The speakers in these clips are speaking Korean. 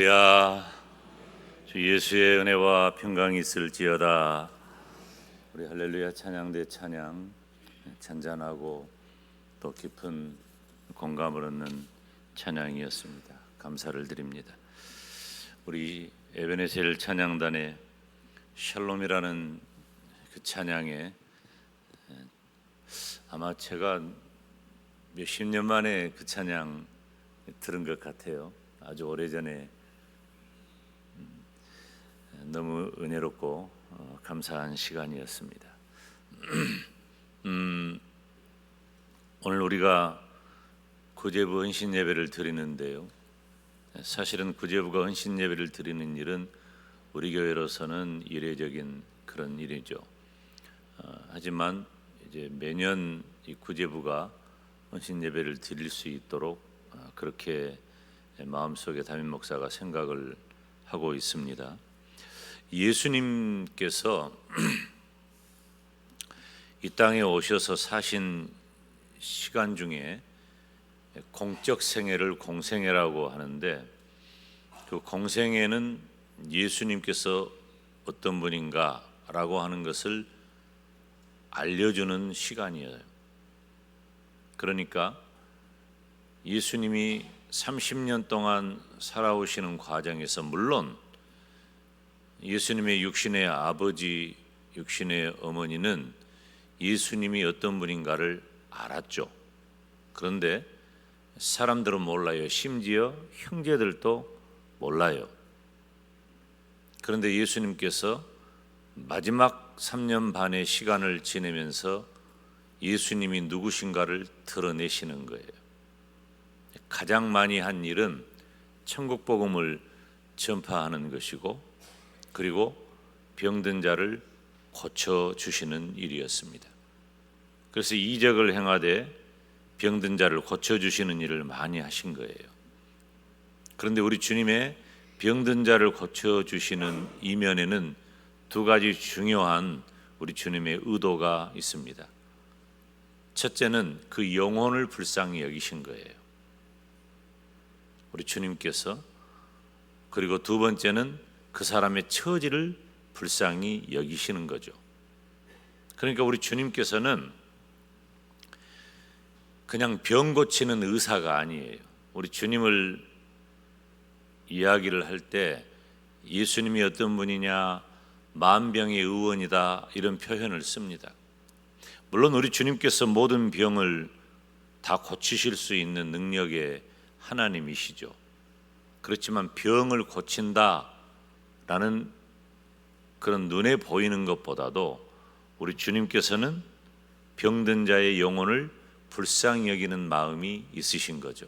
야, 주 예수의 은혜와 평강이 있을지어다. 우리 할렐루야 찬양대 찬양 잔잔하고 또 깊은 공감을 얻는 찬양이었습니다. 감사를 드립니다. 우리 에베네셀 찬양단의 샬롬이라는 그 찬양에 아마 제가 몇십 년 만에 그 찬양 들은 것 같아요. 아주 오래전에 너무 은혜롭고 감사한 시간이었습니다. 오늘 우리가 구제부 헌신 예배를 드리는데요. 사실은 구제부가 헌신 예배를 드리는 일은 우리 교회로서는 이례적인 그런 일이죠. 하지만 이제 매년 이 구제부가 헌신 예배를 드릴 수 있도록 그렇게 마음속에 담임 목사가 생각을 하고 있습니다. 예수님께서 이 땅에 오셔서 사신 시간 중에 공적 생애를 공생애라고 하는데, 그 공생애는 예수님께서 어떤 분인가라고 하는 것을 알려주는 시간이에요. 그러니까 예수님이 30년 동안 살아오시는 과정에서 물론 예수님의 육신의 아버지, 육신의 어머니는 예수님이 어떤 분인가를 알았죠. 그런데 사람들은 몰라요. 심지어 형제들도 몰라요. 그런데 예수님께서 마지막 3년 반의 시간을 지내면서 예수님이 누구신가를 드러내시는 거예요. 가장 많이 한 일은 천국 복음을 전파하는 것이고, 그리고 병든 자를 고쳐주시는 일이었습니다. 그래서 이적을 행하되 병든 자를 고쳐주시는 일을 많이 하신 거예요. 그런데 우리 주님의 병든 자를 고쳐주시는 이면에는 두 가지 중요한 우리 주님의 의도가 있습니다. 첫째는 그 영혼을 불쌍히 여기신 거예요, 우리 주님께서. 그리고 두 번째는 그 사람의 처지를 불쌍히 여기시는 거죠. 그러니까 우리 주님께서는 그냥 병 고치는 의사가 아니에요. 우리 주님을 이야기를 할 때 예수님이 어떤 분이냐, 만병의 의원이다, 이런 표현을 씁니다. 물론 우리 주님께서 모든 병을 다 고치실 수 있는 능력의 하나님이시죠. 그렇지만 병을 고친다 라는 그런 눈에 보이는 것보다도 우리 주님께서는 병든 자의 영혼을 불쌍히 여기는 마음이 있으신 거죠.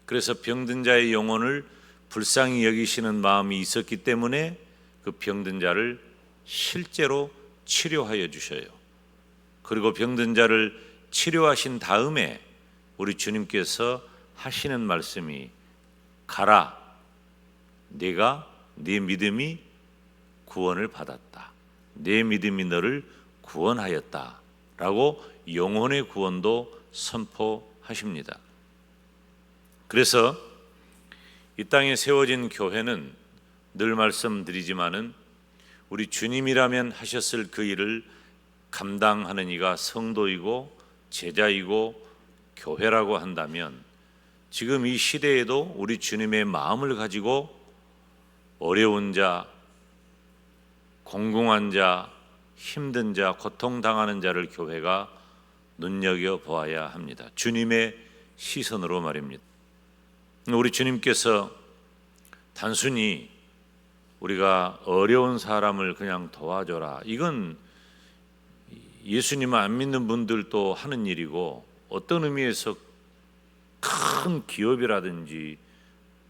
그래서 병든 자의 영혼을 불쌍히 여기시는 마음이 있었기 때문에 그 병든 자를 실제로 치료하여 주셔요. 그리고 병든 자를 치료하신 다음에 우리 주님께서 하시는 말씀이, 가라, 네가 네 믿음이 구원을 받았다, 네 믿음이 너를 구원하였다 라고 영혼의 구원도 선포하십니다. 그래서 이 땅에 세워진 교회는 늘 말씀드리지만은 우리 주님이라면 하셨을 그 일을 감당하는 이가 성도이고 제자이고 교회라고 한다면, 지금 이 시대에도 우리 주님의 마음을 가지고 어려운 자, 공공한 자, 힘든 자, 고통당하는 자를 교회가 눈여겨보아야 합니다. 주님의 시선으로 말입니다. 우리 주님께서 단순히 우리가 어려운 사람을 그냥 도와줘라, 이건 예수님을 안 믿는 분들도 하는 일이고, 어떤 의미에서 큰 기업이라든지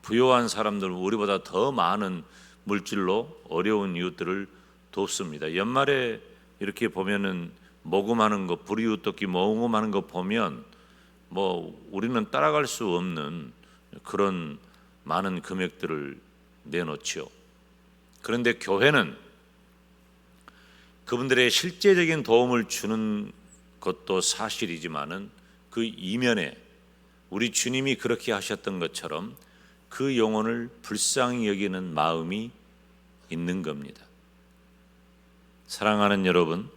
부유한 사람들은 우리보다 더 많은 물질로 어려운 이웃들을 돕습니다. 연말에 이렇게 보면은 모금하는 거, 불이웃돕기 모금하는 거 보면 우리는 따라갈 수 없는 그런 많은 금액들을 내놓죠. 그런데 교회는 그분들의 실제적인 도움을 주는 것도 사실이지만은 그 이면에 우리 주님이 그렇게 하셨던 것처럼 그 영혼을 불쌍히 여기는 마음이 있는 겁니다. 사랑하는 여러분,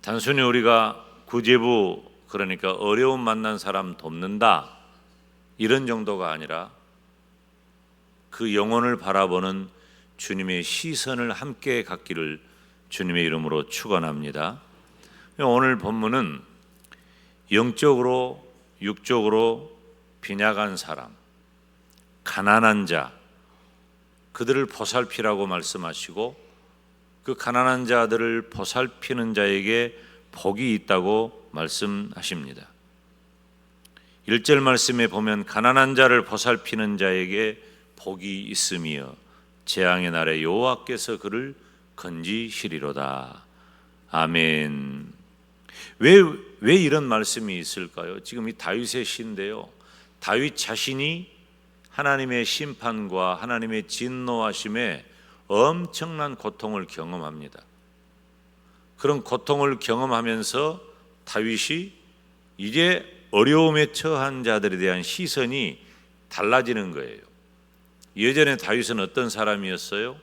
단순히 우리가 구제부, 그러니까 어려움 만난 사람 돕는다 이런 정도가 아니라 그 영혼을 바라보는 주님의 시선을 함께 갖기를 주님의 이름으로 축원합니다. 오늘 본문은 영적으로 육적으로 빈약한 사람, 가난한 자, 그들을 보살피라고 말씀하시고 그 가난한 자들을 보살피는 자에게 복이 있다고 말씀하십니다. 1절 말씀에 보면 가난한 자를 보살피는 자에게 복이 있으며 재앙의 날에 여호와께서 그를 건지시리로다. 아멘. 왜 이런 말씀이 있을까요? 지금 이 다윗의 시인데요, 다윗 자신이 하나님의 심판과 하나님의 진노하심에 엄청난 고통을 경험합니다. 그런 고통을 경험하면서 다윗이 이제 어려움에 처한 자들에 대한 시선이 달라지는 거예요. 예전에 다윗은 어떤 사람이었어요?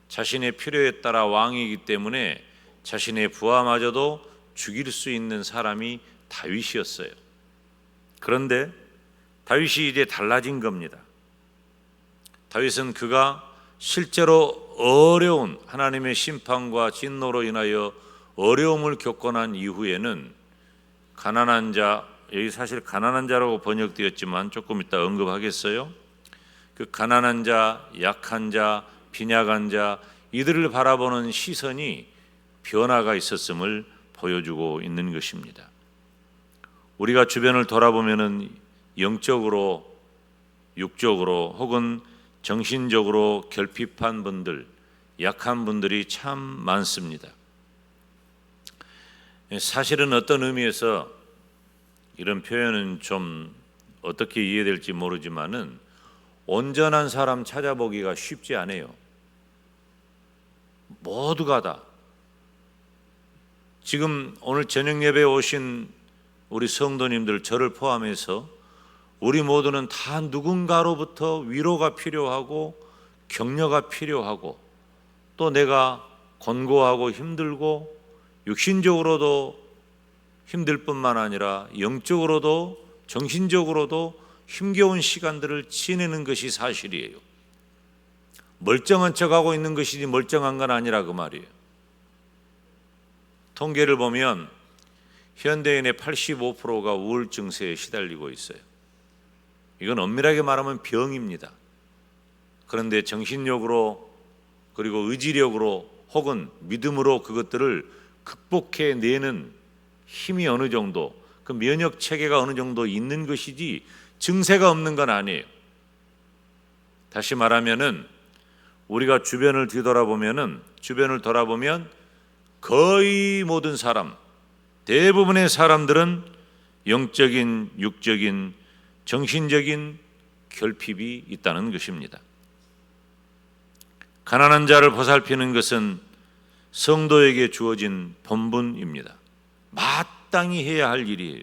자신의 필요에 따라 왕이기 때문에 자신의 부하마저도 죽일 수 있는 사람이 다윗이었어요. 그런데 다윗이 이제 달라진 겁니다. 다윗은 그가 실제로 어려운 하나님의 심판과 진노로 인하여 어려움을 겪고 난 이후에는 가난한 자, 여기 사실 가난한 자라고 번역되었지만 조금 이따 언급하겠어요. 그 가난한 자, 약한 자, 빈약한 자, 이들을 바라보는 시선이 변화가 있었음을 보여주고 있는 것입니다. 우리가 주변을 돌아보면은 영적으로, 육적으로 혹은 정신적으로 결핍한 분들, 약한 분들이 참 많습니다. 사실은 어떤 의미에서 이런 표현은 좀 어떻게 이해될지 모르지만은 온전한 사람 찾아보기가 쉽지 않아요. 모두가 다. 지금 오늘 저녁 예배에 오신 우리 성도님들, 저를 포함해서 우리 모두는 다 누군가로부터 위로가 필요하고 격려가 필요하고 또 내가 권고하고 힘들고 육신적으로도 힘들 뿐만 아니라 영적으로도 정신적으로도 힘겨운 시간들을 지내는 것이 사실이에요. 멀쩡한 척하고 있는 것이지 멀쩡한 건 아니라 그 말이에요. 통계를 보면 현대인의 85%가 우울 증세에 시달리고 있어요. 이건 엄밀하게 말하면 병입니다. 그런데 정신력으로 그리고 의지력으로 혹은 믿음으로 그것들을 극복해내는 힘이 어느 정도, 그 면역 체계가 어느 정도 있는 것이지 증세가 없는 건 아니에요. 다시 말하면은 우리가 주변을 돌아보면 거의 모든 사람, 대부분의 사람들은 영적인, 육적인, 정신적인 결핍이 있다는 것입니다. 가난한 자를 보살피는 것은 성도에게 주어진 본분입니다. 마땅히 해야 할 일이에요.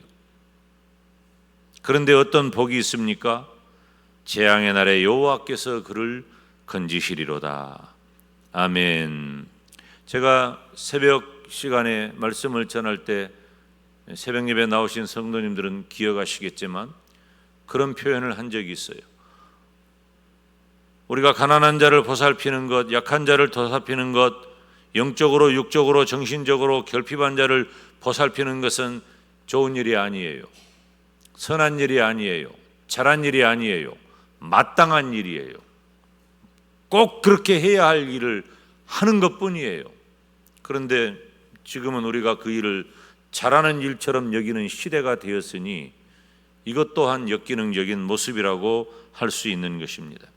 그런데 어떤 복이 있습니까? 재앙의 날에 여호와께서 그를 건지시리로다. 아멘. 제가 새벽 시간에 말씀을 전할 때 새벽 예배 나오신 성도님들은 기억하시겠지만 그런 표현을 한 적이 있어요. 우리가 가난한 자를 보살피는 것, 약한 자를 보살피는 것, 영적으로, 육적으로, 정신적으로 결핍한 자를 보살피는 것은 좋은 일이 아니에요. 선한 일이 아니에요. 잘한 일이 아니에요. 마땅한 일이에요. 꼭 그렇게 해야 할 일을 하는 것뿐이에요. 그런데 지금은 우리가 그 일을 잘하는 일처럼 여기는 시대가 되었으니 이것 또한 역기능적인 모습이라고 할 수 있는 것입니다.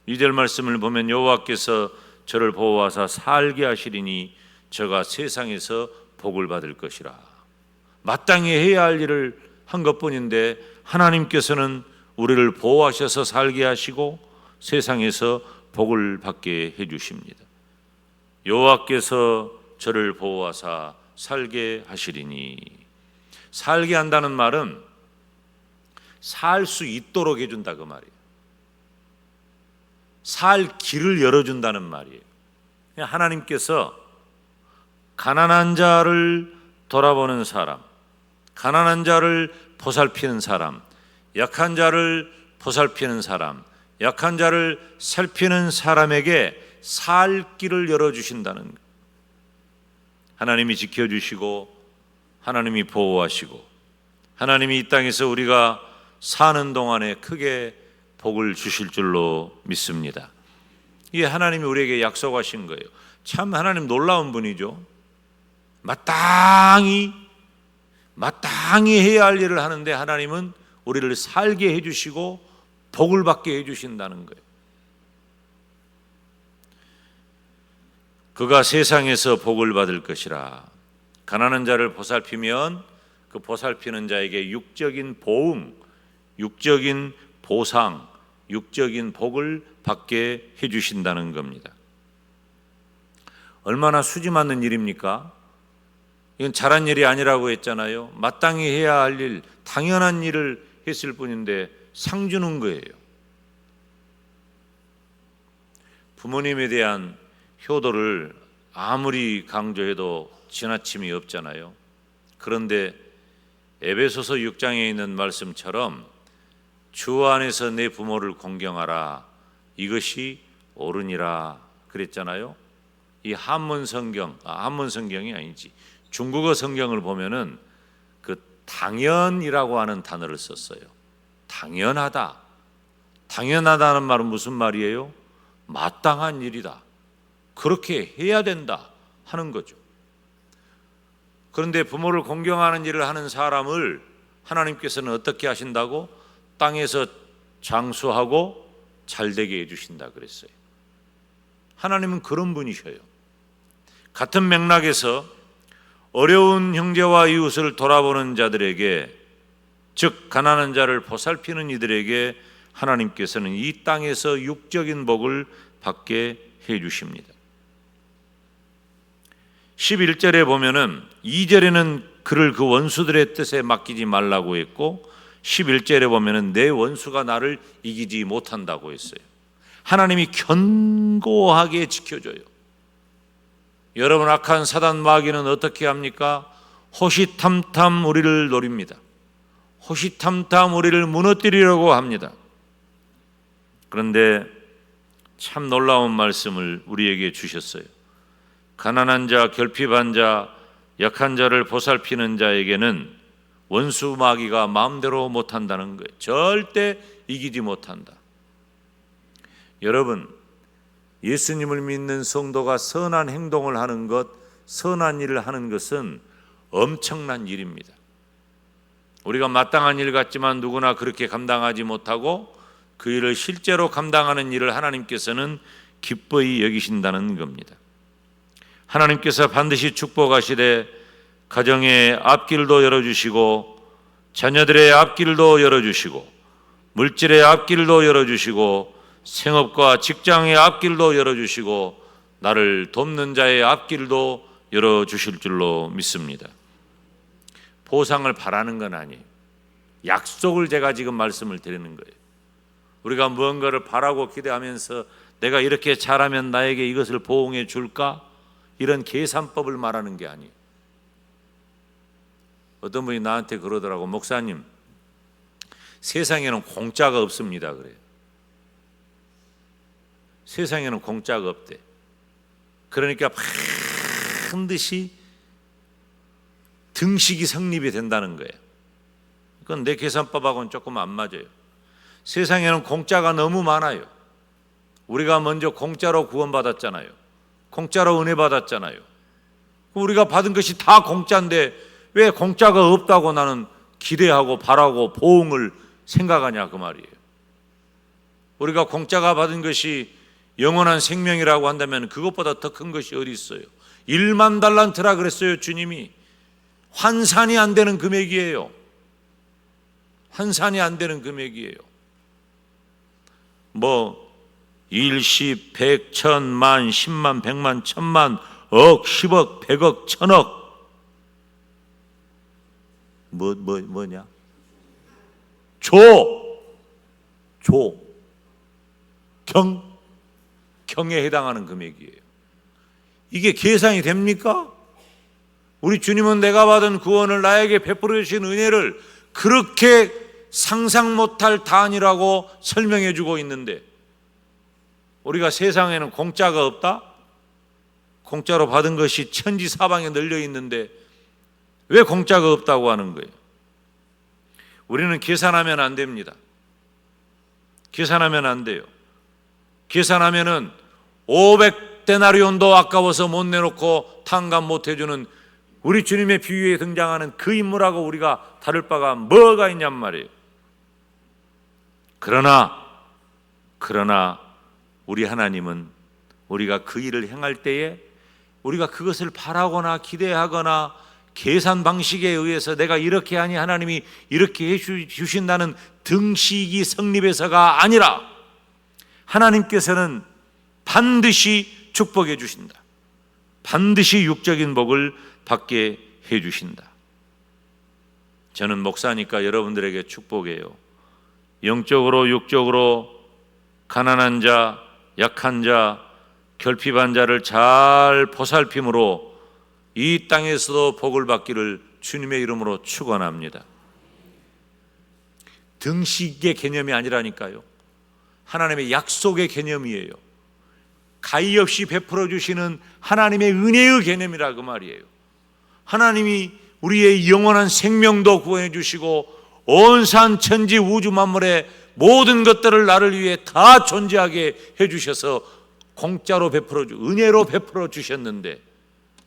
2절 말씀을 보면 여호와께서 저를 보호하사 살게 하시리니 저가 세상에서 복을 받을 것이라. 마땅히 해야 할 일을 한 것뿐인데 하나님께서는 우리를 보호하셔서 살게 하시고 세상에서 복을 받게 해주십니다. 여호와께서 저를 보호하사 살게 하시리니, 살게 한다는 말은 살 수 있도록 해준다 그 말이에요. 살 길을 열어준다는 말이에요. 하나님께서 가난한 자를 돌아보는 사람, 가난한 자를 보살피는 사람, 약한 자를 보살피는 사람, 약한 자를 살피는 사람에게 살 길을 열어주신다는 거예요. 하나님이 지켜주시고 하나님이 보호하시고 하나님이 이 땅에서 우리가 사는 동안에 크게 복을 주실 줄로 믿습니다. 이게 하나님이 우리에게 약속하신 거예요. 참 하나님 놀라운 분이죠. 마땅히 해야 할 일을 하는데 하나님은 우리를 살게 해주시고 복을 받게 해주신다는 거예요. 그가 세상에서 복을 받을 것이라. 가난한 자를 보살피면 그 보살피는 자에게 육적인 보응, 육적인 보상, 육적인 복을 받게 해주신다는 겁니다. 얼마나 수지 맞는 일입니까? 이건 잘한 일이 아니라고 했잖아요. 마땅히 해야 할 일, 당연한 일을 했을 뿐인데 상 주는 거예요. 부모님에 대한 효도를 아무리 강조해도 지나침이 없잖아요. 그런데 에베소서 6장에 있는 말씀처럼 주 안에서 내 부모를 공경하라, 이것이 옳으니라 그랬잖아요. 이 한문 성경이 아니지, 중국어 성경을 보면은 그 당연이라고 하는 단어를 썼어요. 당연하다는 말은 무슨 말이에요? 마땅한 일이다, 그렇게 해야 된다 하는 거죠. 그런데 부모를 공경하는 일을 하는 사람을 하나님께서는 어떻게 하신다고? 땅에서 장수하고 잘되게 해주신다 그랬어요. 하나님은 그런 분이셔요. 같은 맥락에서 어려운 형제와 이웃을 돌아보는 자들에게, 즉 가난한 자를 보살피는 이들에게 하나님께서는 이 땅에서 육적인 복을 받게 해 주십니다. 11절에 보면은 2절에는 그를 그 원수들의 뜻에 맡기지 말라고 했고 11절에 보면은 내 원수가 나를 이기지 못한다고 했어요. 하나님이 견고하게 지켜줘요. 여러분, 악한 사단 마귀는 어떻게 합니까? 호시탐탐 우리를 노립니다. 호시탐탐 우리를 무너뜨리려고 합니다. 그런데 참 놀라운 말씀을 우리에게 주셨어요. 가난한 자, 결핍한 자, 약한 자를 보살피는 자에게는 원수 마귀가 마음대로 못한다는 거예요. 절대 이기지 못한다. 여러분, 예수님을 믿는 성도가 선한 행동을 하는 것, 선한 일을 하는 것은 엄청난 일입니다. 우리가 마땅한 일 같지만 누구나 그렇게 감당하지 못하고 그 일을 실제로 감당하는 일을 하나님께서는 기뻐히 여기신다는 겁니다. 하나님께서 반드시 축복하시되 가정의 앞길도 열어주시고 자녀들의 앞길도 열어주시고 물질의 앞길도 열어주시고 생업과 직장의 앞길도 열어주시고 나를 돕는 자의 앞길도 열어주실 줄로 믿습니다. 보상을 바라는 건 아니에요. 약속을 제가 지금 말씀을 드리는 거예요. 우리가 무언가를 바라고 기대하면서 내가 이렇게 잘하면 나에게 이것을 보응해 줄까? 이런 계산법을 말하는 게 아니에요. 어떤 분이 나한테 그러더라고. 목사님, 세상에는 공짜가 없습니다 그래요. 세상에는 공짜가 없대. 그러니까 반드시 등식이 성립이 된다는 거예요. 그건 내 계산법하고는 조금 안 맞아요. 세상에는 공짜가 너무 많아요. 우리가 먼저 공짜로 구원받았잖아요. 공짜로 은혜 받았잖아요. 우리가 받은 것이 다 공짜인데 왜 공짜가 없다고 나는 기대하고 바라고 보응을 생각하냐 그 말이에요. 우리가 공짜가 받은 것이 영원한 생명이라고 한다면 그것보다 더 큰 것이 어디 있어요. 1만 달란트라 그랬어요. 주님이. 환산이 안 되는 금액이에요. 환산이 안 되는 금액이에요. 뭐 일십, 백, 천만, 십만, 백만, 천만, 억, 10억, 100억, 1000억. 뭐냐? 조. 병에 해당하는 금액이에요. 이게 계산이 됩니까? 우리 주님은 내가 받은 구원을 나에게 베풀어 주신 은혜를 그렇게 상상 못할 단위라고 설명해 주고 있는데, 우리가 세상에는 공짜가 없다? 공짜로 받은 것이 천지 사방에 널려 있는데 왜 공짜가 없다고 하는 거예요? 우리는 계산하면 안 됩니다. 계산하면 안 돼요. 계산하면은 500데나리온도 아까워서 못 내놓고 탕감 못 해주는 우리 주님의 비유에 등장하는 그 인물하고 우리가 다를 바가 뭐가 있냔 말이에요. 그러나 우리 하나님은 우리가 그 일을 행할 때에 우리가 그것을 바라거나 기대하거나 계산 방식에 의해서 내가 이렇게 하니 하나님이 이렇게 해주신다는 등식이 성립해서가 아니라 하나님께서는 반드시 축복해 주신다. 반드시 육적인 복을 받게 해 주신다. 저는 목사니까 여러분들에게 축복해요. 영적으로 육적으로 가난한 자, 약한 자, 결핍한 자를 잘 보살핌으로 이 땅에서도 복을 받기를 주님의 이름으로 축원합니다. 등식의 개념이 아니라니까요. 하나님의 약속의 개념이에요. 가히 없이 베풀어 주시는 하나님의 은혜의 개념이라 그 말이에요. 하나님이 우리의 영원한 생명도 구원해 주시고 온 산 천지 우주 만물의 모든 것들을 나를 위해 다 존재하게 해 주셔서 공짜로 은혜로 베풀어 주셨는데,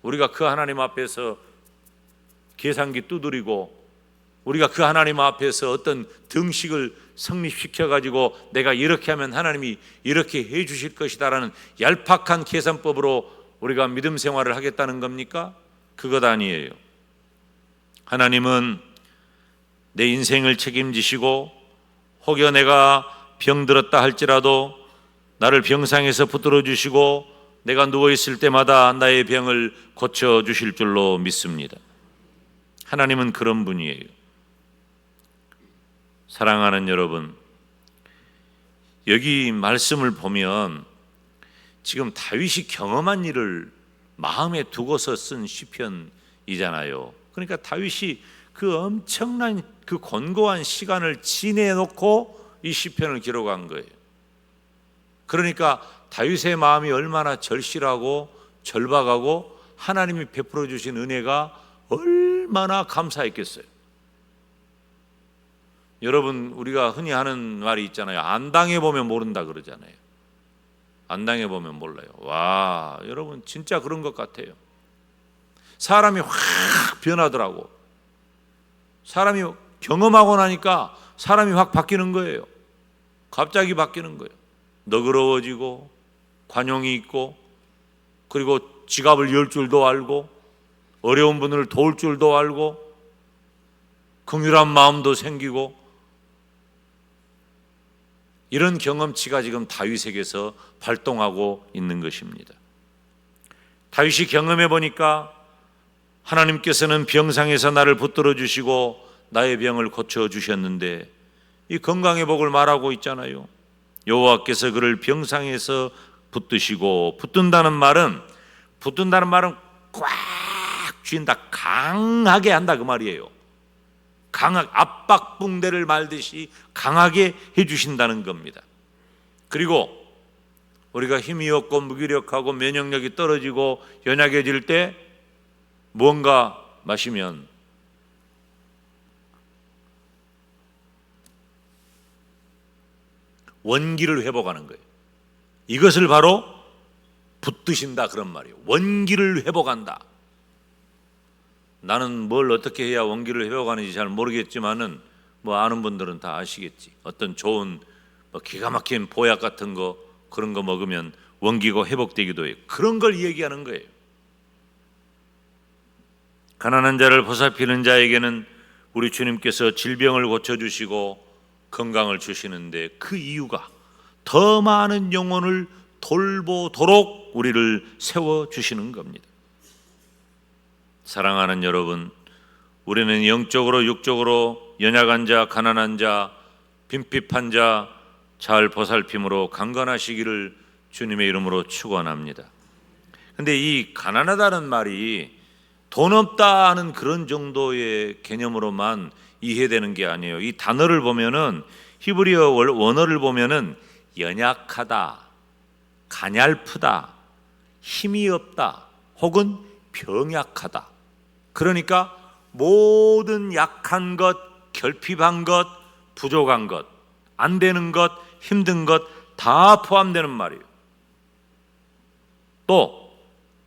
우리가 그 하나님 앞에서 계산기 두드리고 우리가 그 하나님 앞에서 어떤 등식을 성립시켜 가지고 내가 이렇게 하면 하나님이 이렇게 해 주실 것이다라는 얄팍한 계산법으로 우리가 믿음 생활을 하겠다는 겁니까? 그것 아니에요. 하나님은 내 인생을 책임지시고 혹여 내가 병들었다 할지라도 나를 병상에서 붙들어 주시고 내가 누워있을 때마다 나의 병을 고쳐주실 줄로 믿습니다. 하나님은 그런 분이에요. 사랑하는 여러분, 여기 말씀을 보면 지금 다윗이 경험한 일을 마음에 두고서 쓴 시편이잖아요. 그러니까 다윗이 그 엄청난 그 곤고한 시간을 지내놓고 이 시편을 기록한 거예요. 그러니까 다윗의 마음이 얼마나 절실하고 절박하고 하나님이 베풀어 주신 은혜가 얼마나 감사했겠어요. 여러분, 우리가 흔히 하는 말이 있잖아요. 안 당해보면 모른다 그러잖아요. 안 당해보면 몰라요. 와, 여러분 진짜 그런 것 같아요. 사람이 확 변하더라고. 사람이 경험하고 나니까 사람이 확 바뀌는 거예요. 갑자기 바뀌는 거예요. 너그러워지고 관용이 있고, 그리고 지갑을 열 줄도 알고, 어려운 분을 도울 줄도 알고, 긍휼한 마음도 생기고, 이런 경험치가 지금 다윗에게서 발동하고 있는 것입니다. 다윗이 경험해 보니까 하나님께서는 병상에서 나를 붙들어 주시고 나의 병을 고쳐 주셨는데, 이 건강의 복을 말하고 있잖아요. 여호와께서 그를 병상에서 붙드시고, 붙든다는 말은 꽉 쥔다, 강하게 한다 그 말이에요. 강하게, 압박 붕대를 말듯이 강하게 해주신다는 겁니다. 그리고 우리가 힘이 없고 무기력하고 면역력이 떨어지고 연약해질 때 뭔가 마시면 원기를 회복하는 거예요. 이것을 바로 붙드신다 그런 말이에요. 원기를 회복한다. 나는 뭘 어떻게 해야 원기를 회복하는지 잘 모르겠지만은 아는 분들은 다 아시겠지. 어떤 좋은 기가 막힌 보약 같은 거, 그런 거 먹으면 원기가 회복되기도 해요. 그런 걸 얘기하는 거예요. 가난한 자를 보살피는 자에게는 우리 주님께서 질병을 고쳐주시고 건강을 주시는데, 그 이유가 더 많은 영혼을 돌보도록 우리를 세워주시는 겁니다. 사랑하는 여러분, 우리는 영적으로 육적으로 연약한 자, 가난한 자, 빈핍한 자 잘 보살핌으로 강건하시기를 주님의 이름으로 축원합니다. 근데 이 가난하다는 말이 돈 없다 하는 그런 정도의 개념으로만 이해되는 게 아니에요. 이 단어를 보면은 히브리어 원어를 보면은 연약하다, 가냘프다, 힘이 없다, 혹은 병약하다. 그러니까 모든 약한 것, 결핍한 것, 부족한 것, 안 되는 것, 힘든 것 다 포함되는 말이에요. 또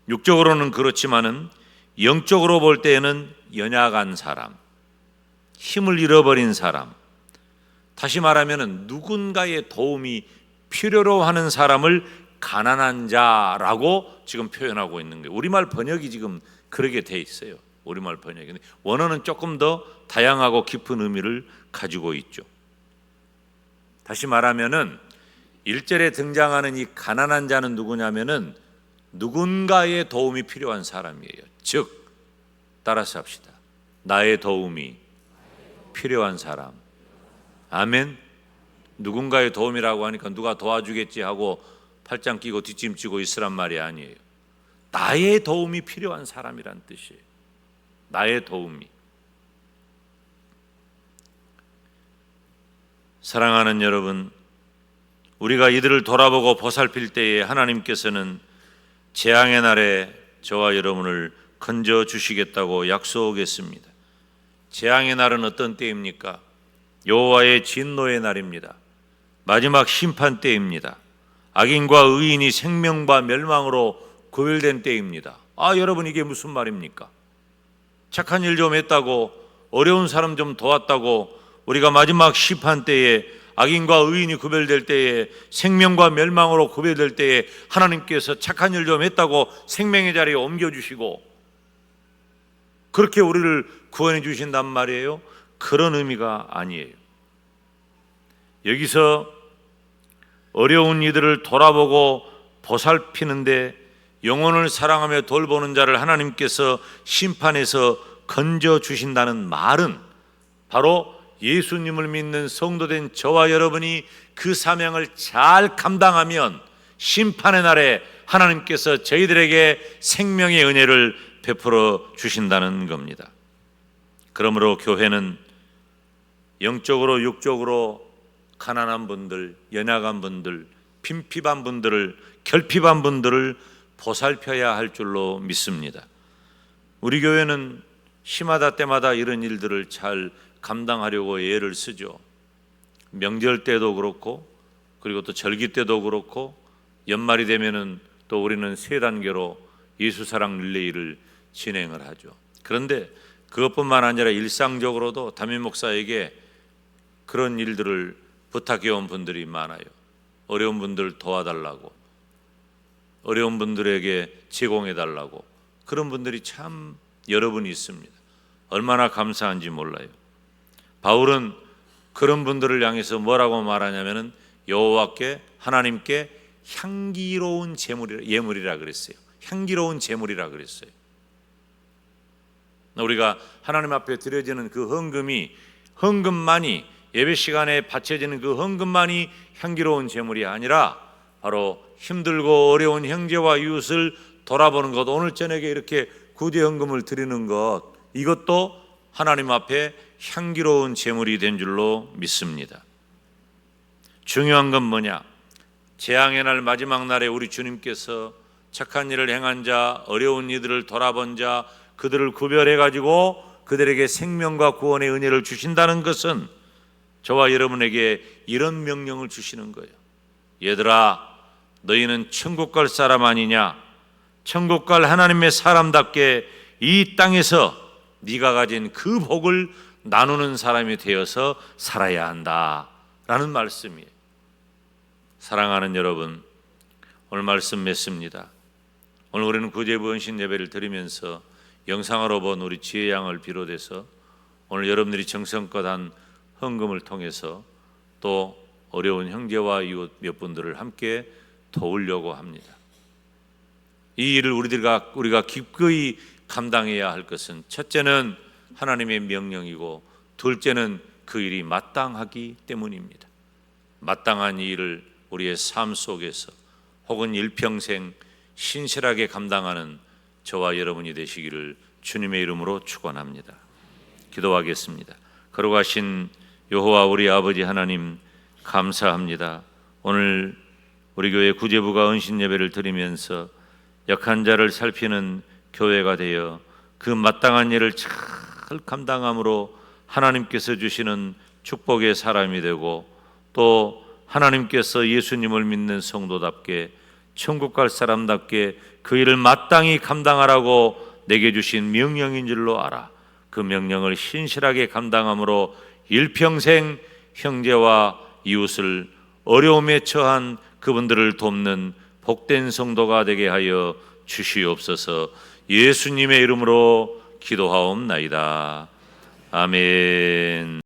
육적으로는 그렇지만은 영적으로 볼 때에는 연약한 사람, 힘을 잃어버린 사람, 다시 말하면 누군가의 도움이 필요로 하는 사람을 가난한 자라고 지금 표현하고 있는 거예요. 우리말 번역이 지금 그렇게 돼 있어요. 우리말 번역이. 원어는 조금 더 다양하고 깊은 의미를 가지고 있죠. 다시 말하면은 1절에 등장하는 이 가난한 자는 누구냐면은 누군가의 도움이 필요한 사람이에요. 즉 따라서 합시다. 나의 도움이 필요한 사람. 아멘. 누군가의 도움이라고 하니까 누가 도와주겠지 하고 팔짱 끼고 뒷짐지고 있으란 말이 아니에요. 나의 도움이 필요한 사람이란 뜻이에요. 나의 도움이. 사랑하는 여러분, 우리가 이들을 돌아보고 보살필 때에 하나님께서는 재앙의 날에 저와 여러분을 건져 주시겠다고 약속했습니다. 재앙의 날은 어떤 때입니까? 여호와의 진노의 날입니다. 마지막 심판 때입니다. 악인과 의인이 생명과 멸망으로 구별된 때입니다. 여러분, 이게 무슨 말입니까? 착한 일 좀 했다고, 어려운 사람 좀 도왔다고, 우리가 마지막 심판 때에 악인과 의인이 구별될 때에, 생명과 멸망으로 구별될 때에 하나님께서 착한 일 좀 했다고 생명의 자리에 옮겨주시고 그렇게 우리를 구원해 주신단 말이에요. 그런 의미가 아니에요. 여기서 어려운 이들을 돌아보고 보살피는데 영혼을 사랑하며 돌보는 자를 하나님께서 심판에서 건져 주신다는 말은 바로 예수님을 믿는 성도된 저와 여러분이 그 사명을 잘 감당하면 심판의 날에 하나님께서 저희들에게 생명의 은혜를 베풀어 주신다는 겁니다. 그러므로 교회는 영적으로 육적으로 가난한 분들, 연약한 분들, 빈핍한 분들을, 결핍한 분들을 보살펴야 할 줄로 믿습니다. 우리 교회는 시마다 때마다 이런 일들을 잘 감당하려고 애를 쓰죠. 명절 때도 그렇고, 그리고 또 절기 때도 그렇고, 연말이 되면은 또 우리는 세 단계로 예수사랑 릴레이를 진행을 하죠. 그런데 그것뿐만 아니라 일상적으로도 담임 목사에게 그런 일들을 부탁해 온 분들이 많아요. 어려운 분들 도와달라고, 어려운 분들에게 제공해 달라고. 그런 분들이 참 여러분이 있습니다. 얼마나 감사한지 몰라요. 바울은 그런 분들을 향해서 뭐라고 말하냐면은 여호와께, 하나님께 향기로운 예물이라 그랬어요. 향기로운 제물이라 그랬어요. 우리가 하나님 앞에 드려지는 그 헌금만이, 예배 시간에 바쳐지는 그 헌금만이 향기로운 제물이 아니라 바로 힘들고 어려운 형제와 이웃을 돌아보는 것, 오늘 저녁에 이렇게 구제 헌금을 드리는 것, 이것도 하나님 앞에 향기로운 제물이 된 줄로 믿습니다. 중요한 건 뭐냐? 재앙의 날, 마지막 날에 우리 주님께서 착한 일을 행한 자, 어려운 이들을 돌아본 자, 그들을 구별해 가지고 그들에게 생명과 구원의 은혜를 주신다는 것은 저와 여러분에게 이런 명령을 주시는 거예요. 얘들아, 너희는 천국 갈 사람 아니냐? 천국 갈 하나님의 사람답게 이 땅에서 네가 가진 그 복을 나누는 사람이 되어서 살아야 한다라는 말씀이에요. 사랑하는 여러분, 오늘 말씀 맺습니다. 오늘 우리는 구제부원신 예배를 드리면서 영상으로 본 우리 지혜 양을 비롯해서 오늘 여러분들이 정성껏 한 헌금을 통해서 또 어려운 형제와 이웃 몇 분들을 함께 도우려고 합니다. 이 일을 우리가 기꺼이 감당해야 할 것은, 첫째는 하나님의 명령이고, 둘째는 그 일이 마땅하기 때문입니다. 마땅한 이 일을 우리의 삶 속에서 혹은 일평생 신실하게 감당하는 저와 여러분이 되시기를 주님의 이름으로 축원합니다. 기도하겠습니다. 거룩하신 여호와 우리 아버지 하나님, 감사합니다. 오늘 우리 교회 구제부가 은신 예배를 드리면서 약한 자를 살피는 교회가 되어 그 마땅한 일을 잘 감당함으로 하나님께서 주시는 축복의 사람이 되고, 또 하나님께서 예수님을 믿는 성도답게 천국 갈 사람답게 그 일을 마땅히 감당하라고 내게 주신 명령인 줄로 알아 그 명령을 신실하게 감당함으로 일평생 형제와 이웃을 어려움에 처한 그분들을 돕는 복된 성도가 되게 하여 주시옵소서. 예수님의 이름으로 기도하옵나이다. 아멘.